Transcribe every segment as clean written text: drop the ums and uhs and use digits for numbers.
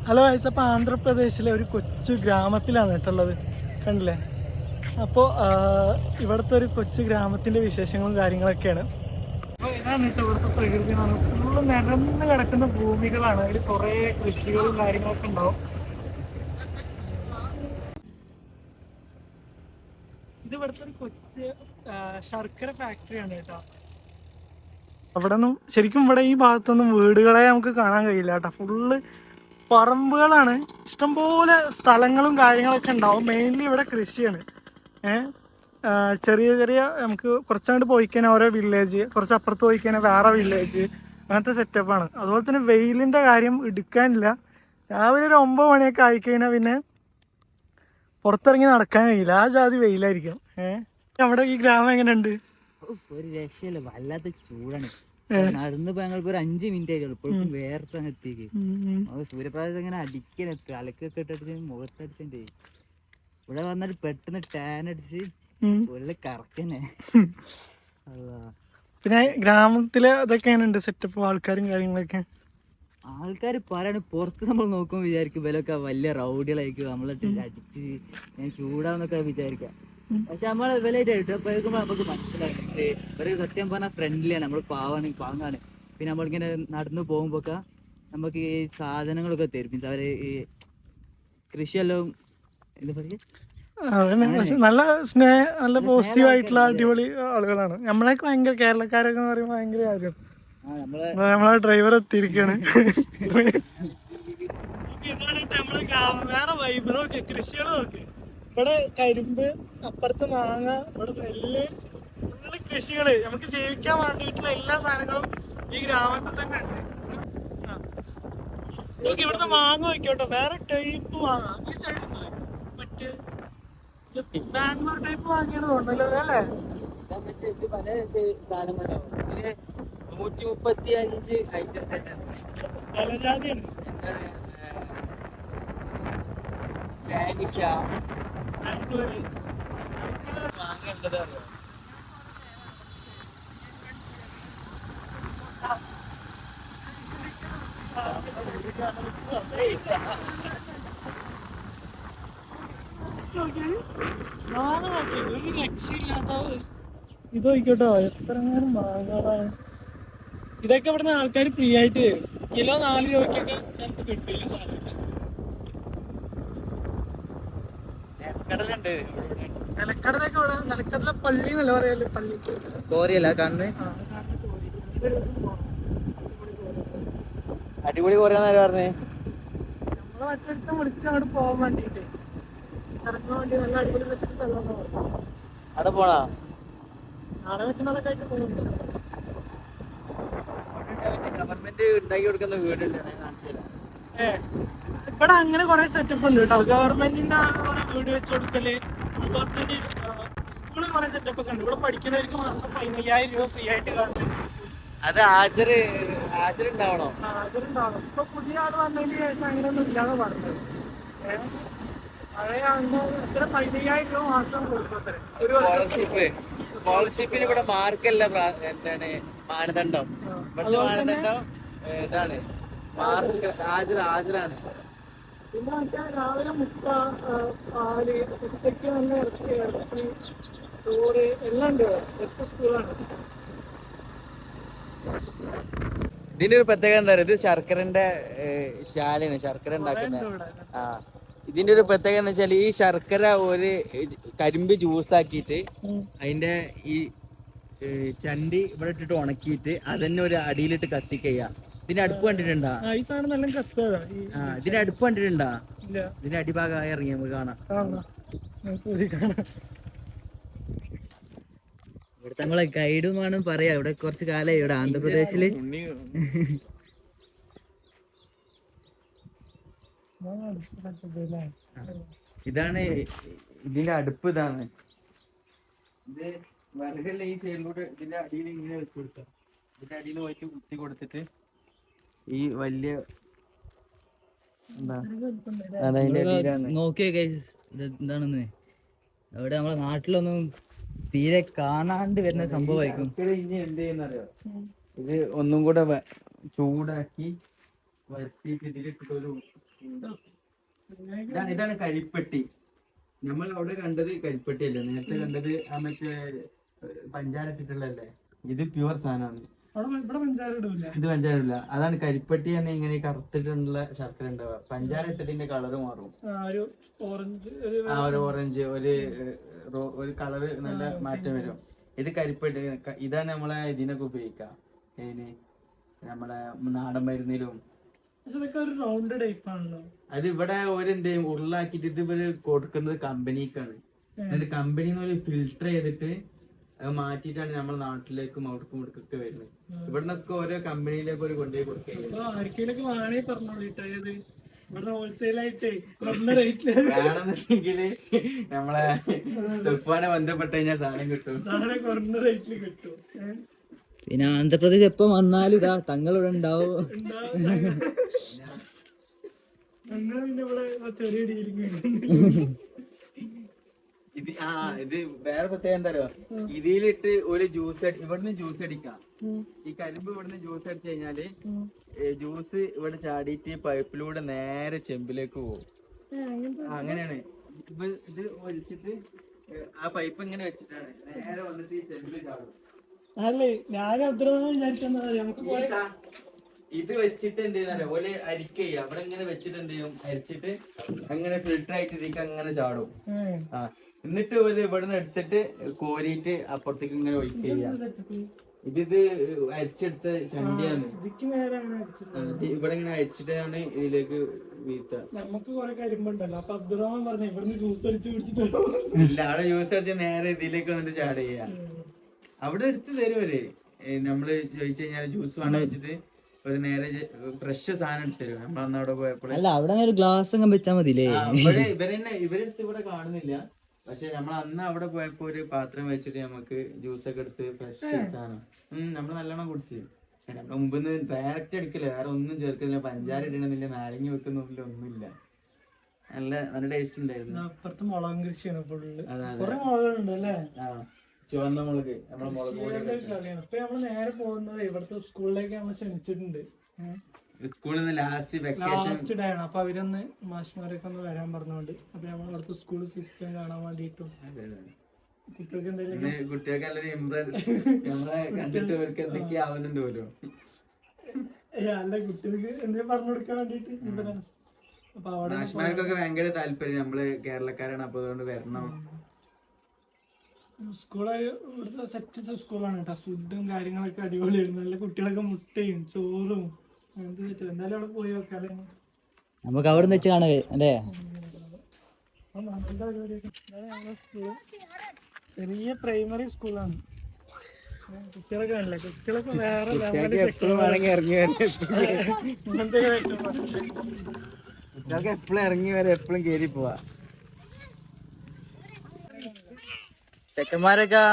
Hello guys, അപ്പോൾ ആന്ധ്രാപ്രദേശിലെ ഒരു കൊച്ചു ഗ്രാമത്തിലാണ് കേട്ടുള്ളത്, കണ്ടില്ലേ? അപ്പോൾ ഇവിടുത്തെ ഒരു കൊച്ചു ഗ്രാമത്തിൻ്റെ വിശേഷങ്ങളും കാര്യങ്ങളൊക്കെയാണ്. അപ്പോൾ ഇതാണ് കേട്ടോ ഇവിടുത്തെ പ്രകൃതി. ഫുള്ള് നിരന്ന് കിടക്കുന്ന ഭൂമികളാണ്. അതിൽ കുറേ കൃഷികളും കാര്യങ്ങളൊക്കെ ഉണ്ടാവും. ഇത് ഇവിടുത്തെ ഒരു കൊച്ചു ശർക്കര ഫാക്ടറിയാണ് കേട്ടോ. അവിടെ നിന്നും ശരിക്കും ഇവിടെ ഈ ഭാഗത്തൊന്നും വീടുകളെ നമുക്ക് കാണാൻ കഴിയില്ല കേട്ടോ. ഫുള്ള് പറമ്പുകളാണ്, ഇഷ്ടംപോലെ സ്ഥലങ്ങളും കാര്യങ്ങളൊക്കെ ഉണ്ടാവും. മെയിൻലി ഇവിടെ കൃഷിയാണ്. ചെറിയ ചെറിയ നമുക്ക് കുറച്ചങ്ങോട്ട് പോയി കഴിഞ്ഞാൽ ഓരോ വില്ലേജ്, കുറച്ച് അപ്പുറത്ത് പോയി കഴിഞ്ഞാൽ വേറെ വില്ലേജ്, അങ്ങനത്തെ സെറ്റപ്പാണ്. അതുപോലെ തന്നെ വെയിലിൻ്റെ കാര്യം എടുക്കാനില്ല. രാവിലെ ഒരു 9 മണിയൊക്കെ ആയിക്കഴിഞ്ഞാൽ പിന്നെ പുറത്തിറങ്ങി നടക്കാൻ കഴിയില്ല, ആ ജാതി വെയിലായിരിക്കും. നമ്മുടെ ഈ ഗ്രാമം എങ്ങനെയുണ്ട്? ഒരു രക്ഷയില്ല, വല്ലാത്ത ചൂടാണ്. നടന്നു പോയി ഞങ്ങൾക്ക് ഒരു 5 മിനിറ്റ് ആയിട്ടുള്ളൂ, ഇപ്പോഴും വേർത്തങ്ങ് എത്തിക്ക്. സൂര്യപ്രകാശം ഇങ്ങനെ അടിക്കാനെത്തി, അലക്കൊക്കെ ഇട്ടിട്ട് മുഖത്തടിച്ചിട്ടേ ഇവിടെ വന്നിട്ട് പെട്ടെന്ന് ടാൻ അടിച്ച് ഫുള്ള് കറക്കന്നെ. പിന്നെ ഗ്രാമത്തിലെ അതൊക്കെ എങ്ങനെയുണ്ട് സെറ്റപ്പ്, ആൾക്കാരും കാര്യങ്ങളൊക്കെ? ആൾക്കാർ പറയാണ്, പുറത്ത് നമ്മൾ നോക്കുമ്പോൾ വിചാരിക്കും ഇവരൊക്കെ വലിയ റൗഡികളായിരിക്കും, നമ്മളിട്ട് അടിച്ച് ഞാൻ ചൂടാന്നൊക്കെ വിചാരിക്കാം. പക്ഷെ നമ്മൾ ഇവലായിട്ട് നമുക്ക് മനസ്സിലാകുന്നത് ഇവര് സത്യം പറഞ്ഞാൽ ഫ്രണ്ട്ലിയാണ്. നമ്മൾ പാവാണ്. പിന്നെ നമ്മളിങ്ങനെ നടന്നു പോകുമ്പോഴൊക്കെ നമുക്ക് ഈ സാധനങ്ങളൊക്കെ തരും. അവര് ഈ കൃഷിയെല്ലാം എന്താ പറയുക, നല്ല നല്ല പോസിറ്റീവ് ആയിട്ടുള്ള അടിപൊളി ആളുകളാണ്. നമ്മളൊക്കെ ഭയങ്കര കേരളക്കാരൊക്കെ എന്ന് പറയുമ്പോൾ ഭയങ്കര കാര്യം. നമ്മളെ ഡ്രൈവർ എത്തിയിരിക്കാണ്. വേറെ വൈബ് നോക്ക്, കൃഷികൾ നോക്ക്. ഇവിടെ കരിമ്പ്, അപ്പുറത്ത് മാങ്ങ, ഇവിടെ നെല്ല്, ഫുള്ള് കൃഷികള്. നമുക്ക് ജീവിക്കാൻ വേണ്ടിയിട്ടുള്ള എല്ലാ സാധനങ്ങളും ഈ ഗ്രാമത്തിൽ തന്നെ ഉണ്ട്. നോക്കി ഇവിടുത്തെ മാങ്ങ നോക്കിയോട്ടോ, വേറെ ടൈപ്പ് മാങ്ങ. ഈ സൈഡിൽ മറ്റേ ബാംഗ്ലൂർ ടൈപ്പ് വാങ്ങിയാണ് തോന്നുന്നല്ലോ അല്ലേ? 135 ജലജാതിയാണ്. ബാംഗ്ലൂര് മാങ്ങ നോക്കി ഒരു രക്ഷയില്ലാത്ത ഇത് നോക്കിട്ടോ, എത്ര നേരം മാങ്ങാറാണ്. ഇതൊക്കെ ഇവിടുന്ന് ആൾക്കാർ ഫ്രീ ആയിട്ട് തരും. കിലോ 4 രൂപയ്ക്കൊക്കെ ചിലപ്പോൾ കിട്ടില്ല സാധനം. നിലക്കടലൊക്കെ ഇവിടെ, നിലക്കടല പള്ളി എന്നല്ല പറയാല്, പള്ളി കോരിയല്ല കണ്ണ് അടിപൊളി കോറിയാന്നല്ലേ പറഞ്ഞേ. നമ്മളെ മറ്റൊരുത്തം വിളിച്ച് അങ്ങോട്ട് പോകാൻ വേണ്ടിട്ട് ഇറങ്ങാൻ വേണ്ടി നല്ല അടിപൊളി പറ്റിയ സ്ഥലം അവിടെ പോണാ. നാളെ പറ്റുന്നതൊക്കെ ആയിട്ട് പോകും. ഗവൺമെന്റ് ഉണ്ടാക്കി കൊടുക്കുന്ന വീടില്ല, ഇവിടെ അങ്ങനെ കുറെ സെറ്റപ്പ് ഉണ്ട് കേട്ടോ. ഗവൺമെന്റിന്റെ കുറെ വീട് വെച്ച് കൊടുക്കല്, അതുപോലെ തന്നെ സ്കൂളിൽ കുറെ സെറ്റപ്പ് ഒക്കെ ഉണ്ട്. ഇവിടെ പഠിക്കുന്നവർക്ക് മാസം 15,000 രൂപ ഫ്രീ ആയിട്ട് കാണും. അത് ഹാജരുണ്ടാവണോ? ഹാജരുണ്ടാവണം. ഇപ്പൊ പുതിയ ആള് വന്നതിന് ശേഷം അങ്ങനെയൊന്നും ഇല്ലാതെ പറഞ്ഞത്. പഴയ ആളുടെ എത്ര 15,000 രൂപ മാസം കൊടുക്കും. സ്കോളർഷിപ്പിന് ഇവിടെ മാർക്കല്ല, എന്താണ് മാനദണ്ഡം. മാനദണ്ഡം ഇതാണ്, മാർക്ക് ഹാജരാണ്. പിന്നെ മറ്റേ രാവിലെ മുട്ട, പാല്, ഉച്ചയ്ക്ക് നല്ല ഇറച്ചി, ചോറ് എല്ലാം ഉണ്ട്. എത്ര സ്കൂളാണ്. ഇതിന്റെ ഒരു പ്രത്യേകത എന്താ പറയുക, ഇത് ശർക്കരന്റെ ശാലയാണ്, ശർക്കര ഉണ്ടാക്കുന്നത്. ഇതിന്റെ ഒരു പ്രത്യേകത എന്ന് വെച്ചാൽ ഈ ശർക്കര ഒരു കരിമ്പ് ജ്യൂസാക്കിയിട്ട് അതിന്റെ ഈ ചണ്ടി ഇവിടെ ഇട്ടിട്ട് ഉണക്കിയിട്ട് അതന്നെ ഒരു അടിയിലിട്ട് കത്തിക്കയ്യ. ഇതിന്റെ അടുപ്പ് കണ്ടിട്ടുണ്ടാ? ഇതിന്റെ അടുപ്പ് കണ്ടിട്ടുണ്ടാ? ഇതിന്റെ അടിഭാഗമായി ഇറങ്ങി നമുക്ക് കാണാം. ഇവിടുത്തെ നമ്മളെ ഗൈഡ് വേണം പറയാ, ഇവിടെ കുറച്ച് കാലമായി ഇവിടെ ആന്ധ്രാപ്രദേശില്. ഇതാണ് ഇതിന്റെ അടുപ്പ്. ഇതാണ് ഇത് വിറകല്ല, ഈ സൈഡിലൂടെ ഇതിന്റെ അടിയിൽ ഇങ്ങനെ വെച്ച് കൊടുക്കാം. ഇതിന്റെ അടിയിൽ പോയിട്ട് കുത്തി കൊടുത്തിട്ട് ഈ വലിയ നോക്കിയേ എന്താണെന്ന്. അവിടെ നമ്മളെ നാട്ടിലൊന്നും തീരെ കാണാണ്ട് വരുന്ന സംഭവമായിരിക്കും. ഇനി എന്ത് ചെയ്യുന്നറിയോ, ഇത് ഒന്നും കൂടെ ചൂടാക്കി വരുത്തിയിട്ട് ഇതിലിട്ടൊരു ഇതാണ് കരിപ്പെട്ടി. നമ്മൾ അവിടെ കണ്ടത് കരിപ്പെട്ടിയല്ലേ, നേരത്തെ കണ്ടത് ആ മറ്റേ പഞ്ചാര ഇട്ടിട്ടുള്ളല്ലേ. ഇത് പ്യുവർ സാധനമാണ്. ഇത് പഞ്ചാര ഇടില്ല. അതാണ് കരിപ്പെട്ടി തന്നെ. ഇങ്ങനെ കറുത്തിട്ടുള്ള ശർക്കര ഉണ്ടാവുക. പഞ്ചാര ഇട്ടതിന്റെ കളറ് മാറും. ഒരു ഓറഞ്ച് ഒരു കളറ് നല്ല മാറ്റം വരും. ഇത് കരിപ്പെട്ടി. ഇതാണ് നമ്മളെ ഇതിനൊക്കെ ഉപയോഗിക്കാം. നമ്മളെ നാടൻ മരുന്നിലും. അത് ഇവിടെ ഓരെന്ത് ചെയ്യും, ഉരുളാക്കിട്ട് ഇത് ഇവര് കൊടുക്കുന്നത് കമ്പനിക്കാണ്. എന്നിട്ട് കമ്പനിന്ന് ഫിൽട്ടർ ചെയ്തിട്ട് അത് മാറ്റിയിട്ടാണ് നമ്മുടെ നാട്ടിലേക്കും അവിടേക്കും ഇവിടേക്കൊക്കെ വരുന്നത്. ഇവിടുന്നൊക്കെ ഓരോ കമ്പനിയിലേക്ക് ഒരു കൊണ്ടുപോയി കൊടുക്കുക. വേണമെന്നുണ്ടെങ്കില് നമ്മളെ തുഫാനെ ബന്ധപ്പെട്ട് കഴിഞ്ഞാൽ സാധനം കിട്ടും. പിന്നെ ആന്ധ്രാപ്രദേശ് എപ്പം വന്നാലും ഇതാ തങ്ങളിവിടെ ഉണ്ടാവും. ഇത് വേറെ പ്രത്യേകം എന്താ അറിയോ, ഇതിലിട്ട് ഒരു ജ്യൂസ് ഇവിടുന്ന് ജ്യൂസ് അടിക്കാം. ഈ കരിമ്പ് ഇവിടുന്ന് ജ്യൂസ് അടിച്ചു കഴിഞ്ഞാല് ജ്യൂസ് ഇവിടെ ചാടിയിട്ട് പൈപ്പിലൂടെ നേരെ ചെമ്പിലേക്ക് പോകും. അങ്ങനെയാണ്. ഇത് ഒഴിച്ചിട്ട് ആ പൈപ്പ് ഇങ്ങനെ വെച്ചിട്ടാണ് നേരെ വന്നിട്ട് ഈ ചെമ്പില് ചാടും. ഇത് വെച്ചിട്ട് എന്ത് ചെയ്യുന്ന പോലെ അരിക്ക അവിടെ ഇങ്ങനെ വെച്ചിട്ട് എന്ത് ചെയ്യും, അരിച്ചിട്ട് അങ്ങനെ ഫിൽട്ടർ ആയിട്ട് ഇതിക്ക് അങ്ങനെ ചാടും. എന്നിട്ട് ഒരു ഇവിടുന്ന് എടുത്തിട്ട് കോരിയിട്ട് അപ്പുറത്തേക്ക് ഇങ്ങനെ ഒഴിക്കുക. ഇത് അരിച്ചെടുത്ത ചണ്ടിയാണ്. ഇവിടെ ഇങ്ങനെ അരിച്ചിട്ടാണ് ഇതിലേക്ക് വീത്ത. നമുക്ക് കുറെ കരിമ്പുണ്ടല്ലോ. അപ്പൊ അബ്ദുറഹ്മാൻ പറഞ്ഞു ഇവിടുന്ന് ജ്യൂസ് അടിച്ച് കുടിച്ചിട്ടോ. ഇല്ല, അവിടെ ജ്യൂസ് അടിച്ച് നേരെ ഇതിലേക്ക് വന്നിട്ട് ചാട് ചെയ്യാ. അവിടെ എടുത്ത് തരുവരെ. നമ്മള് ചോദിച്ചു കഴിഞ്ഞാൽ ജ്യൂസ് വേണ്ട വെച്ചിട്ട് ഒരു നേരെ ഫ്രഷ് സാധനം എടുത്ത് തരും. നമ്മളന്ന് അവിടെ പോയപ്പോൾ അവിടെ ഗ്ലാസ് വെച്ചാൽ മതില്ലേ. ഇവരെടുത്ത് ഇവിടെ കാണുന്നില്ല. പക്ഷെ നമ്മൾ അന്ന് അവിടെ പോയപ്പോ ഒരു പാത്രം വെച്ചിട്ട് നമുക്ക് ജ്യൂസ് ഒക്കെ എടുത്ത് ഫ്രഷ് സാധനം നമ്മൾ നല്ലോണം കുടിച്ച്. നമ്മുടെ മുമ്പിന്ന് ഡയറക്റ്റ് അടിക്കില്ല, വേറെ ഒന്നും ചേർക്കുന്നില്ല, പഞ്ചാര ഇടണമെന്നില്ല, നാരങ്ങ വെക്കുന്നില്ല, ഒന്നുമില്ല. നല്ല നല്ല ടേസ്റ്റ് ഉണ്ടായിരുന്നു. അപ്പുറത്ത് മുളക് കൃഷിയാണ് ഫുള്ള്. ചുവന്ന മുളക്, നമ്മളെ മുളക് പൊടി. നമ്മള് നേരെ പോകുന്നത് ഇവിടുത്തെ സ്കൂളിലേക്ക് നമ്മൾ ക്ഷണിച്ചിട്ടുണ്ട്. സ്കൂളിൽ നിന്ന് ലാസ്റ്റ് ഡേ ആണ്. അപ്പൊ അവരൊന്ന് മാഷ്മാരൊക്കെ ഒന്ന് വരാൻ പറഞ്ഞോണ്ട് അപ്പൊ നമ്മൾ അവിടുത്തെ സ്കൂൾ സിസ്റ്റം കാണാൻ വേണ്ടിട്ടും കുട്ടികൾക്ക് നല്ലൊരു ഇംപ്രസ് കണ്ടിട്ട് അവർക്ക് എന്തൊക്കെയാ ആവുന്നുണ്ട് പോലും. അല്ല, കുട്ടികൾക്ക് എന്തെങ്കിലും പറഞ്ഞു കൊടുക്കാൻ വേണ്ടിട്ട് മാഷ്മാർക്കൊക്കെ ഭയങ്കര താല്പര്യം. നമ്മള് കേരളക്കാരാണ്, അപ്പൊ അതുകൊണ്ട് വരണം. സ്കൂളൊരു ഇവിടുത്തെ സെറ്റ് സ്കൂളാണ് കേട്ടോ. ഫുഡും കാര്യങ്ങളൊക്കെ അടിപൊളിയായിരുന്നു. നല്ല കുട്ടികളൊക്കെ മുട്ടയും ചോറും എന്തായാലും അവിടെ പോയി വെക്കാല്ലേ. നമുക്ക് അവിടെ വെച്ച് കാണുക അല്ലേ. ചെറിയ പ്രൈമറി സ്കൂളാണ്. കുട്ടികളൊക്കെ ആണല്ലേ, കുട്ടികളൊക്കെ വേറെ കുട്ടികൾക്ക് എപ്പോഴും ഇറങ്ങി വരെ എപ്പോഴും കയറി പോവാ. ചെക്കന്മാരൊക്കെ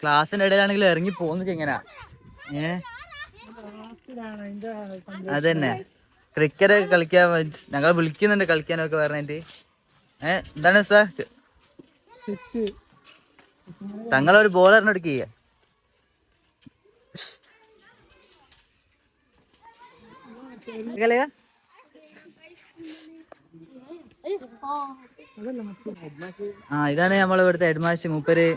ക്ലാസ്സിന്റെ ഇടയിലാണെങ്കിലും ഇറങ്ങി പോകുന്നത് എങ്ങനെയാ? അതന്നെ ക്രിക്കറ്റ് ഒക്കെ കളിക്കാൻ ഞങ്ങൾ വിളിക്കുന്നുണ്ട് കളിക്കാനൊക്കെ പറഞ്ഞിട്ട്. എന്താണ് സാർ തങ്ങളൊരു ബോളറിനെ എടുക്കുക. ഇതാണ് നമ്മളിവിടുത്തെ ഹെഡ് മാസ്റ്റർ. മൂപ്പര്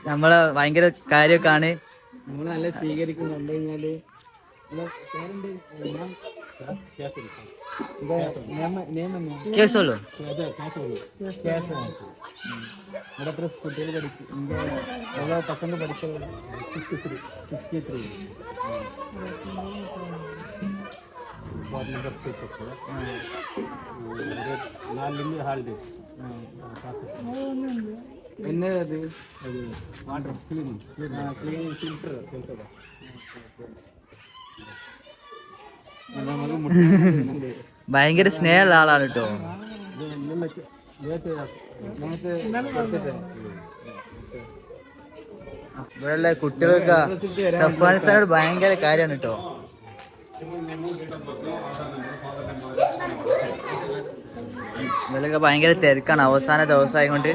നമ്മളെ ഭയങ്കര കാര്യമൊക്കെയാണ്. നമ്മള് നല്ല സ്വീകരിക്കും. കണ്ടു കഴിഞ്ഞാല് കേസോളൂ കുട്ടികൾ പഠിക്കും. പസണ്ട് പഠിച്ചത് 63 ഹാളിഡേസ്. എന്നത് വാട്ടർ ക്ലീനിങ് ഫിൽറ്റർ. ഭയങ്കര സ്നേഹമുള്ള ആളാണ് കേട്ടോ. ഇവിടെയുള്ള കുട്ടികൾക്ക് അഫ്ഗാനിസ്ഥാനോട് ഭയങ്കര കാര്യമാണ് കേട്ടോ. ഇവരൊക്കെ ഭയങ്കര തിരക്കാണ് അവസാന ദിവസമായി കൊണ്ട്.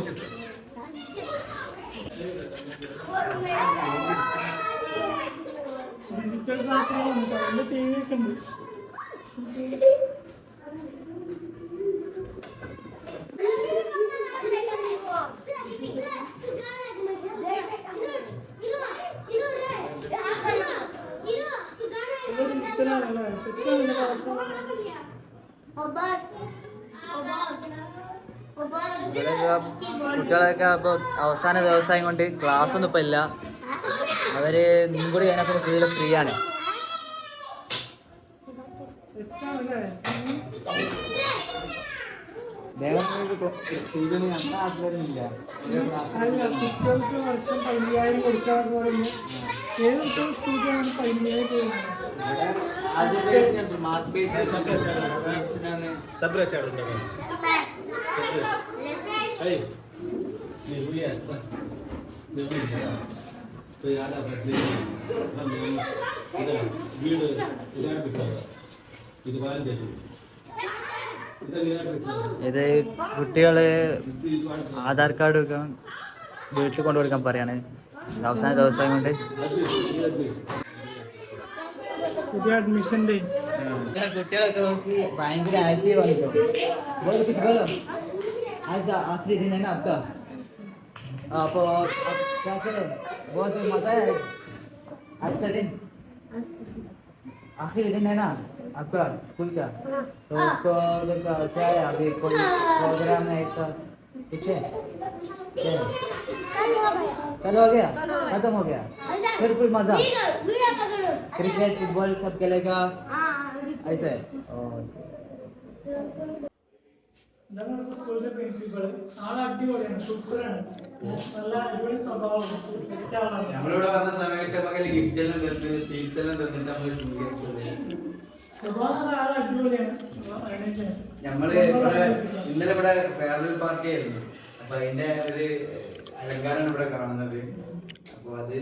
കുട്ടികളൊക്കെ ഇപ്പൊ അവസാന ദിവസം കൊണ്ട് ക്ലാസ് ഒന്നും ഇപ്പൊ ഇല്ല. അവര് ഇന്നും കൂടി കഴിഞ്ഞപ്പോ ഫ്രീ ആണ്. കുട്ടികൾക്ക് വർഷം 15,000 കൊടുക്കാന്ന് പറയുമ്പോൾ ഏത് കുട്ടികൾ സ്കൂളിലാണ് 15,000 ഇത് കുട്ടികള് ആധാർ കാർഡ് വെക്കാൻ വീട്ടിൽ കൊണ്ടുകൊടുക്കാൻ പറയാണ് അവസാന ദിവസം കൊണ്ട്. പുതിയ അഡ്മിഷൻ്റെ കുട്ടികളൊക്കെ നോക്കി ഭയങ്കര ആക്റ്റീവ് ആണ്. आखिरी दिन है ना आपका? आप क्या करें? बहुत मजा है आज का दिन. आखिरी दिन है ना आपका स्कूल का, तो उसको क्या है अभी कोई प्रोग्राम है ऐसा कुछ है? कल हो गया, खत्म हो गया, फिर फुल मजा. क्रिकेट फुटबॉल सब खेलेगा ऐसा है. ഇതാണ് സ്കൂളിലെ പ്രിൻസിപ്പൾ. ആളെ അടിപൊളിയാണ്, സൂപ്പറാണ്, നല്ല അടിപൊളി സ്വഭാവം. നമ്മളിവിടെ വന്ന സമയത്ത് മകല് ഗിഫ്റ്റ് എല്ലാം തന്നിട്ട് സ്വീറ്റ്സ് എല്ലാം തന്നിട്ട് നമ്മള് സ്വീകരിച്ചത്. സ്വഭാവം ആളെ അടിപൊളിയാണ്. നമ്മള് ഇവിടെ ഇന്നലെ ഇവിടെ ഫെയർവെൽ പാർട്ടി ആയിരുന്നു. അപ്പൊ അതിന്റെ ഒരു അലങ്കാരമാണ് ഇവിടെ കാണുന്നത്. അപ്പൊ അത്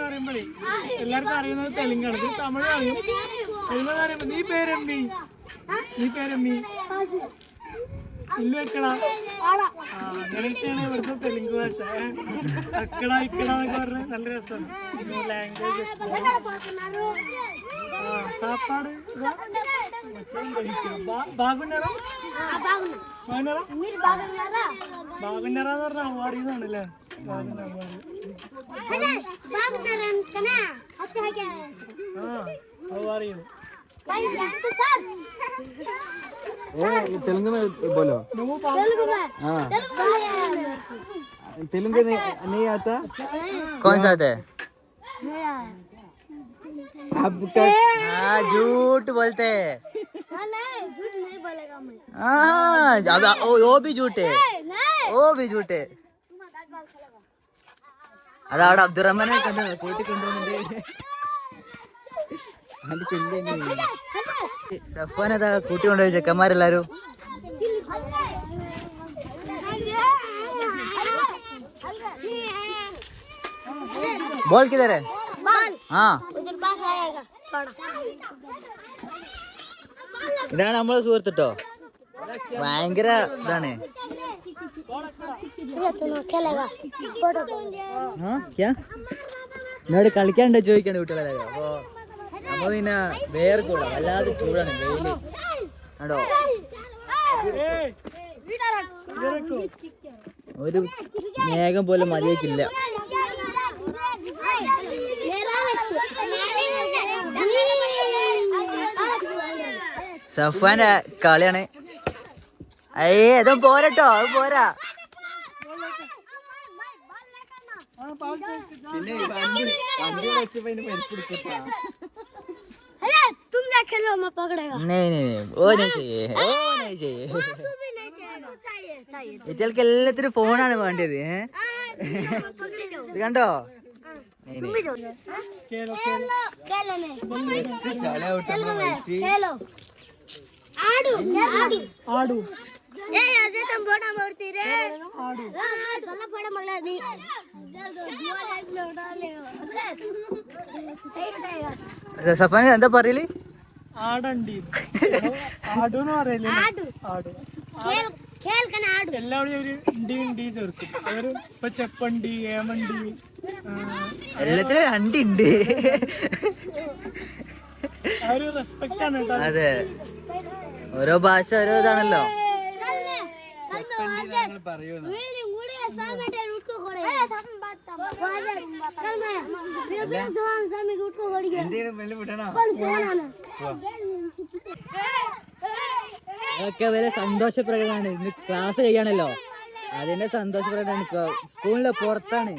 പറയുമ്പോഴേ എല്ലാവർക്കും അറിയുന്നത് തെലുങ്കാണ്, തമിഴ് അറിയും. തെലുങ്ക് പറയുമ്പോ നീ പേരെമ്മി, നീ പേരെമ്മി ഇല്ലു വെക്കട, അങ്ങനെയൊക്കെയാണ് ഇവിടുത്തെ തെലുങ്ക് ഭാഷ. അക്കട ഇക്കട എന്നൊക്കെ പറഞ്ഞാൽ നല്ല രസമാണ് ലാംഗ്വേജ്. സാപ്പാട് ബാഗുന്നറ, ബാഗുന്നറ എന്ന് പറഞ്ഞാൽ അവാറിന്നാണ് അല്ലേ? अवारी तेलुगु में बोलो. हाँ तेलुगु नहीं आता. कौन सा आता है? झूठ बोलते हैं. झूठ नहीं बोलेगा मैं. हाँ वो भी झूठ है, वो भी झूठ है. അതാ അവിടെ അബ്ദുറഹ്മാനെ കണ്ടോ കൂട്ടിക്കൊണ്ടുവന്നിട്ട്. അതിന്റെ ചിന്ത സഫാനതാ കൂട്ടിക്കൊണ്ടുപോയി ചെക്കന്മാരെല്ലാരും. ബോൾ കിതരെ? ആ ഇതാണ് നമ്മളെ സുഹൃത്തിട്ടോ, ഭയങ്കര ഇതാണ്. എന്നോട് കളിക്കാണ്ടോ ചോദിക്കാണ് കുട്ടികളെ. അപ്പൊ അപ്പൊ പിന്നെ വേർക്കൂടാ, വല്ലാതെ ചൂടാണ്, വെയില് കണ്ടോ. ഒരു മേഘം പോലും മതിയാക്കില്ല. സഫാന്റെ കളിയാണ്. അയ്യേ അതും പോരട്ടോ, അത് പോരാ. പിന്നെ വണ്ടി വെച്ചപ്പോ तुम क्या खेलो, मैं पकड़ेगा. नहीं नहीं नहीं वो नहीं चाहिए, वो नहीं चाहिए. ഇറ്റൾക്ക് എല്ലാത്തിനും ഫോണാണ് വേണ്ടത്. ഇത് കണ്ടോ? ആടു സഫാന് എന്താ പറയല്? ആടണ്ടി ആടുന്ന് പറയല്ലേ? ആടു खेल का नाडू എല്ലാവരും ഒരു ഇണ്ടി ചേർക്കും. അവര് ഇപ്പൊ ചെപ്പണ്ടി, ഏമണ്ടി, എല്ലാത്തിനും രണ്ടുണ്ട്. ആ ഒരു റെസ്പെക്ട് ആണ് കേട്ടോ. അതെ, ഓരോ ഭാഷ ഓരോ ഇതാണല്ലോ. അതൊക്കെ വലിയ സന്തോഷപ്രകടമാണ്. ഇന്ന് ക്ലാസ് കഴിയാണല്ലോ, അതിന്റെ സന്തോഷപ്രകടമാണ്. ഇപ്പൊ സ്കൂളിന്റെ പുറത്താണ്.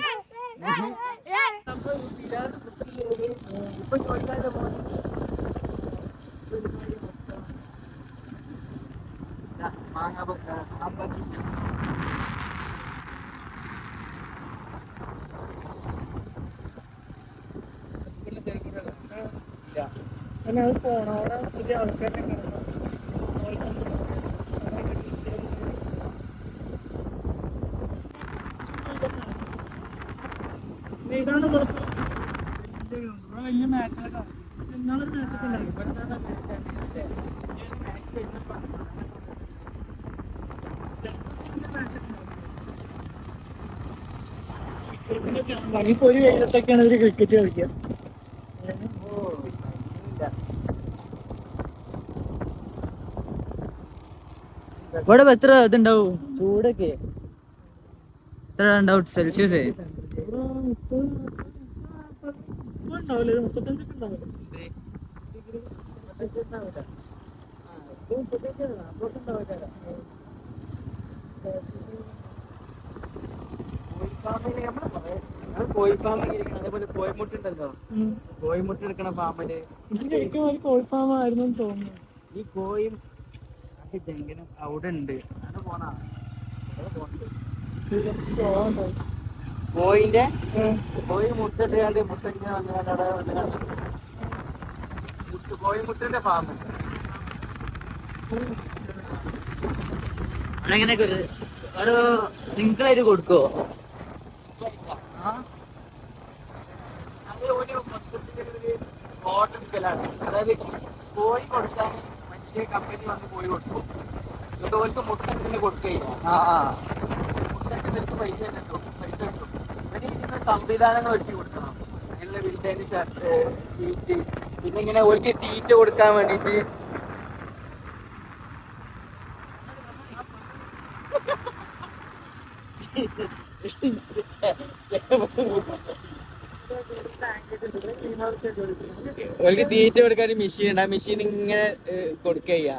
പിന്നെ അത് പോണം, അവിടെ പുതിയ ആൾക്കാരെ കാണണം. ഇതാണ് വലിയ മാച്ചുകളൊക്കെ എന്നാളൊരു മാച്ചൊക്കെ ഇപ്പൊ ഒരു വെയിലത്തൊക്കെയാണ് ഇവര് ക്രിക്കറ്റ് കളിക്കുക. ഇവിടെ എത്ര ഇതുണ്ടാവും ചൂടൊക്കെ? എത്ര ഉണ്ടാവും സെൽഷ്യസ്? ഉണ്ടാവില്ല, 35 ഉണ്ടാവില്ല. അതേപോലെ കോഴിമുട്ടുണ്ടല്ലോ, കോഴിമുട്ട എടുക്കണ ഫാമില് ശരിക്കും ഒരു കോഴി ഫാം ആയിരുന്നു തോന്നുന്നു. ഈ കോയും ജംഗനം അവിടെ ഉണ്ട്. അത് പോണാ കോയിന്റെ കോഴി മുട്ട ഇട്ടാണ്ട് മുട്ട ഇങ്ങനെ വന്നുകൊണ്ട് അവിടെ വന്നുകൊണ്ട് കോഴിമുട്ടന്റെ ഫാം അങ്ങനെ ഒരു സിംഗിൾ ആയിട്ട് കൊടുക്കോ? അത് ഒരു മൊത്തത്തിലൊരു ഓർഡർ എടുക്കലാണ്. അതായത് കോഴി കൊടുക്കാൻ മറ്റേ കമ്പനി വന്ന് കോഴി കൊടുക്കും. എന്നിട്ട് ഓർക്ക് മുട്ട തന്നെ കൊടുക്കുകയില്ല. മുട്ടക്ക് നിനക്ക് പൈസ കിട്ടും. പിന്നെ ഇതിന്റെ സംവിധാനങ്ങൾ ഒരുക്കി കൊടുക്കണം. അതിനുള്ള വിൽഡേന്റെ ഷർട്ട്, ഷീറ്റ്, പിന്നെ ഇങ്ങനെ ഓർക്ക് തീറ്റ കൊടുക്കാൻ വേണ്ടിയിട്ട് ഓർക്ക് തീറ്റ കൊടുക്കാൻ ഒരു മെഷീൻ ഉണ്ട്. ആ മെഷീൻ ഇങ്ങനെ കൊടുക്കുക ചെയ്യുക.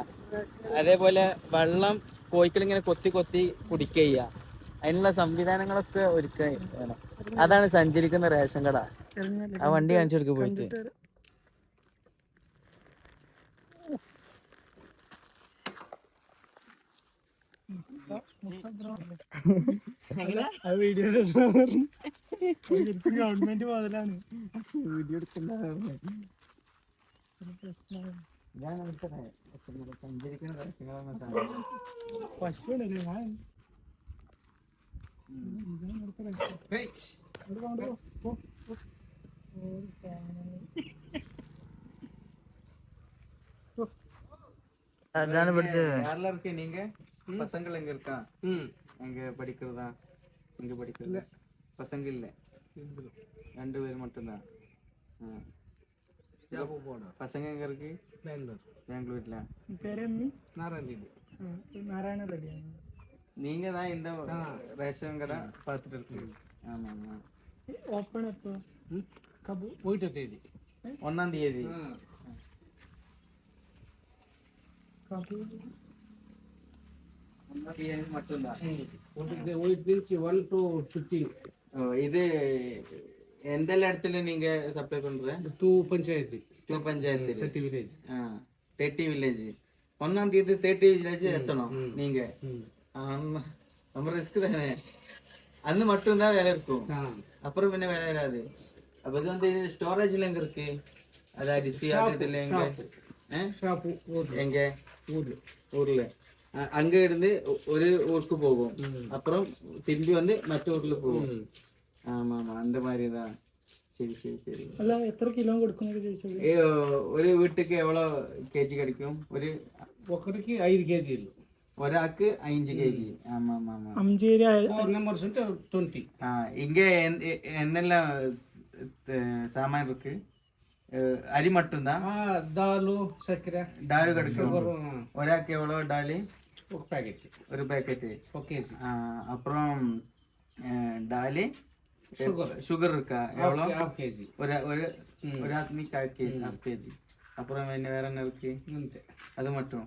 അതേപോലെ വെള്ളം കോഴിക്കൾ ഇങ്ങനെ കൊത്തി കൊത്തി കുടിക്കുക ചെയ്യുക. അതിനുള്ള സംവിധാനങ്ങളൊക്കെ ഒരുക്കുക വേണം. അതാണ് സഞ്ചരിക്കുന്ന റേഷൻ കട. ആ വണ്ടി കാണിച്ചു കൊടുക്കുക പോയിട്ട്. ഗവൺമെന്റ് മുതലാണ് വീഡിയോ എടുക്കുന്ന സഞ്ചരിക്കുന്ന റേഷൻ പശുവല്ലേ ഞാൻ അതാണ് ഇവിടുത്തെ. யாரெல்லாம் இருக்கு நீங்க பசங்கள் எங்க இருக்கா? எங்க படிக்கிறதா? எங்க படிக்கிறது? பசங்க இல்ல, 2 பேர் மட்டும்தான். பசங்க எங்க இருக்கு? பெங்களூர்ல. பேரு நாராயண ரெட்டி. நீங்க தான் இந்த ரேஷன் கடை பார்த்துட்டு இருக்கீங்க. ஆமா ஆமா. ஓப்பன் எப்போ? கபு 1 தேதி. 1ஆம் தேதி. கபு மட்டும்தான். இது எந்த இடத்துல நீங்க சப்ளை பண்ற? 2 பஞ்சாயத்து 30 வில்லேஜ். 30 வில்லேஜ். 1ஆம் தேதி 30 வில்லேஜ் எத்தணும் நீங்க. ரொம்ப ரிஸ்க் தானே. அന്ന് மட்டும்தான் வேலை இருக்கும், அப்புறம் പിന്നെ வேலை வராது. அப்ப இது வந்து ஸ்டோரேஜ்ல எங்க இருக்கு? அது அரிசி அது இல்ல எங்க? எங்க ஊர்ல அங்க இருந்து ஒரு ஊருக்கு போகும், அப்புறம் திரும்பி வந்து மற்ற ஊர்ல போகும். ஆமா ஆமா, அந்த மாதிரி தான். சரி சரி சரி. അല്ല എത്ര കിലോ കൊടുക്കുന്നത് ചോദിച്ചത്? ஒரு வீட்டுக்கு எவ்வளவு கேஜி கிடைக்கும்? ஒரு 5 kg. ഒരാൾക്ക് 5 kg. ஆமா ஆமா ஆமா. അഞ്ചേരി இங்க என்னெல்லாம் சாமான் இருக்கு? அரி மட்டும்தான். டாலு கிடைக்கும். ஒராൾക്ക് எவ்வளோ டாலு? ஒரு பேக்கெட்டு. அப்புறம் டாலு சுகர் இருக்கா எவ்வளோ? ஒரு ஆத்மிக்கு half kg. அப்புறம் வேற என்ன இருக்கு? அது மட்டும்.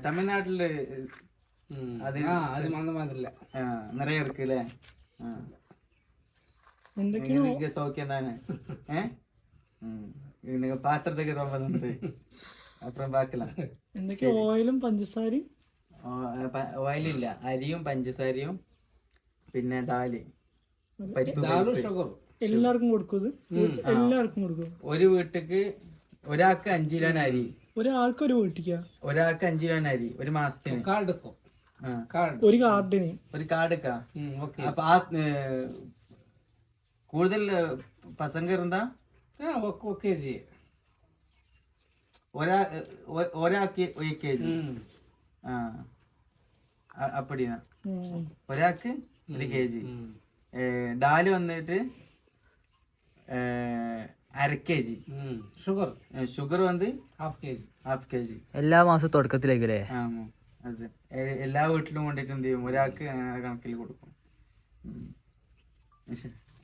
தமிழ்நாட்டுல அது நிறைய இருக்குல்ல. നിങ്ങൾക്ക് സൗഖ്യം തന്നെ. നിങ്ങൾ പാത്രത്തേക്ക് ரொம்ப നന്ദി. അപ്പുറം പാക്കലാം. എന്തൊക്കെയാ ഓയിലും പഞ്ചസാരയും? ഓയിലില്ല, അരിയും പഞ്ചസാരയും പിന്നെ ഡാല്, പരിപ്പ്. എല്ലാവർക്കും കൊടുക്കും? എല്ലാവർക്കും കൊടുക്കും. ഒരു വീട്ടിക്ക് ഒരാൾക്ക് 5 കിലോ അരി. ഒരാൾക്ക് ഒരു വീട്ടിക്കാ? ഒരാൾക്ക് 5 കിലോ അരി ഒരു മാസത്തിന്. ഒരു കാർഡിന്? ഒരു കാർഡൊക്കെ. അപ്പൊ ആ കൂടുതൽ പസങ്ക இருந்தா ഒരാൾക്ക് 1 kg. அப்படிதான். ഒരാൾക്ക് 1 kg. ഡാല് വന്നിട്ട് 1/2 kg. ഷുഗർ വന്ന് half kg. എല്ലാ മാസവും തുടക്കത്തിലേക്കല്ലേ? അതെ, എല്ലാ വീട്ടിലും കൊണ്ടിട്ട് എന്ത് ചെയ്യും, ഒരാൾക്ക് കണക്കിൽ കൊടുക്കും.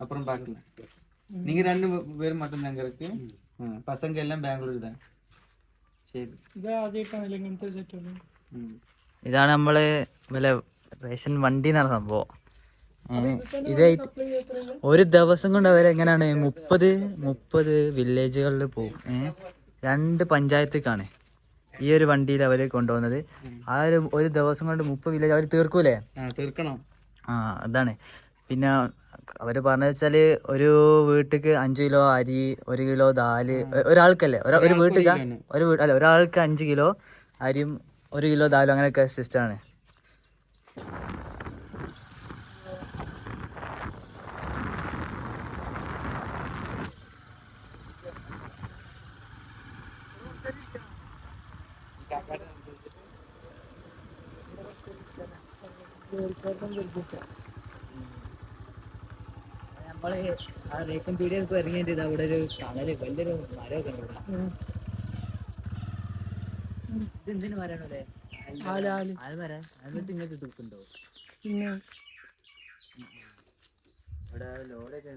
அப்புறம் பார்க்கலாம். நீங்க 2 பேரும் மட்டும் தாங்க இருக்கு. பசங்க எல்லாம் பெங்களூர் தான். ശരി. ഇതാദ്യമായിട്ടാണല്ലോ ഇങ്ങനത്തെ സെറ്റപ്പ്? ഇതാണ് നമ്മള് വല്ല റേഷൻ വണ്ടി എന്നാണ് സംഭവം. ഇത് ഒരു ദിവസം കൊണ്ട് അവരെങ്ങനെയാണ് 30 വില്ലേജുകളിൽ പോകും. 2 പഞ്ചായത്തേക്കാണ് ഈ ഒരു വണ്ടിയിൽ അവർ കൊണ്ടുപോകുന്നത്. ആ ഒരു ദിവസം കൊണ്ട് 30 വില്ലേജ് അവർ തീർക്കൂലേ? തീർക്കണം. അതാണ്. പിന്നെ അവർ പറഞ്ഞു വെച്ചാൽ ഒരു വീട്ടിക്ക് 5 കിലോ അരി, 1 കിലോ ദാല്, ഒരാൾക്കല്ലേ, ഒരു വീട്ടിൽ അല്ല ഒരാൾക്ക് 5 കിലോ അരിയും 1 കിലോ ദാലും അങ്ങനെയൊക്കെ സിസ്റ്റമാണ്. നമ്മള് ആ റേഷൻ പീടികയിൽ ഇപ്പോൾ ഇറങ്ങിയിട്ട് അവിടെ ഒരു തണല് വലിയൊരു മരമൊക്കെ ഉണ്ട് ഇവിടെ. ഇതെന്തിനു മരമാണല്ലേ? ആൽമര. എന്നിട്ട് ഇങ്ങനത്തെ തൂക്കുണ്ടോ? പിന്നെ ഇവിടെ ലോഡൊക്കെ